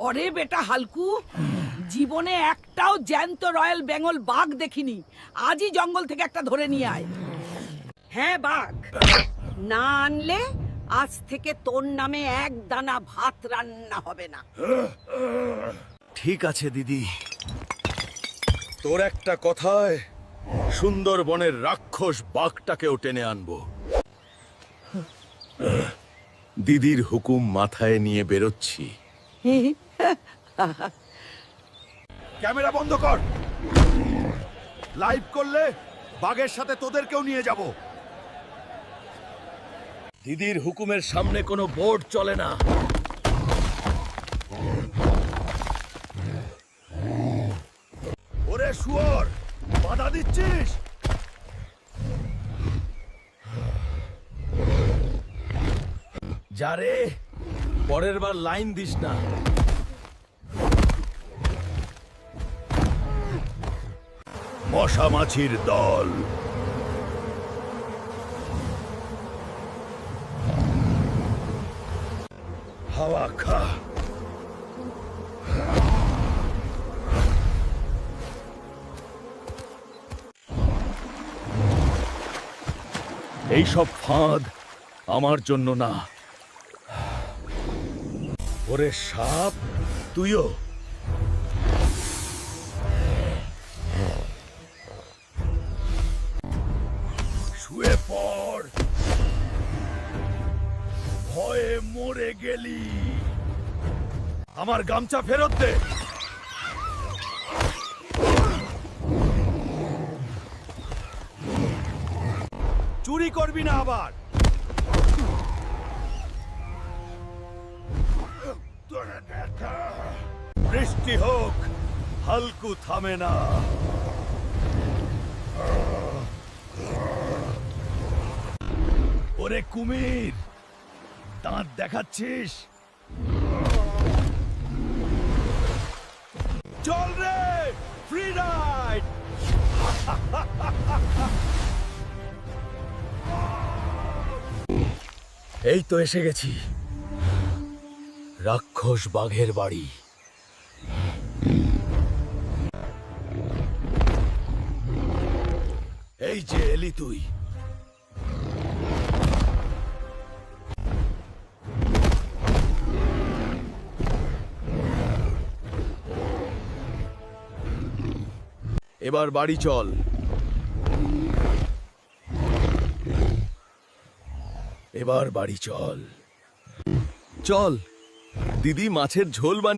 ওরে বেটা হালকু, জীবনে একটাও জ্যান্ত রয়্যাল বেঙ্গল বাঘ দেখিনি। আজই জঙ্গল থেকে একটা ধরে নিয়ে আয়। হ্যাঁ বাঘ, না আনলে আজ থেকে তোর নামে এক দানা ভাত রান্না হবে না। ঠিক আছে দিদি, তোর একটা কথায় সুন্দরবনের রাক্ষস বাঘটাকেও টেনে আনবো। দিদির হুকুম মাথায় নিয়ে বেরোচ্ছি। ক্যামেরা বন্ধ কর। লাইভ করলে বাঘের সাথে তোদেরকেও নিয়ে যাব। দিদির হুকুমের সামনে কোনো বোর্ড চলে না। ওরে শুয়োর, বাধা দিচ্ছিস? যারে, পরের বার লাইন দিস না। মশা মাছির দল। হাওয়া খা। এইসব ফাঁদ আমার জন্য না। ওরে সাপ, তুইও। শুয়ে পড়, ভয়ে মরে গেলি। আমার গামছা ফেরত দে। চুরি করবি না আবার। বৃষ্টি হোক, হালকু থামে না। ওরে কুমির, দাঁত দেখাচ্ছিস? চল রে, ফ্রি রাইড। এই তো এসে গেছি, রাক্ষস বাঘের বাড়ি। এই যে এলি তুই। এবার বাড়ি চল। এবার বাড়ি চল। চল, দিদি মাছের ঝোল বানিয়ে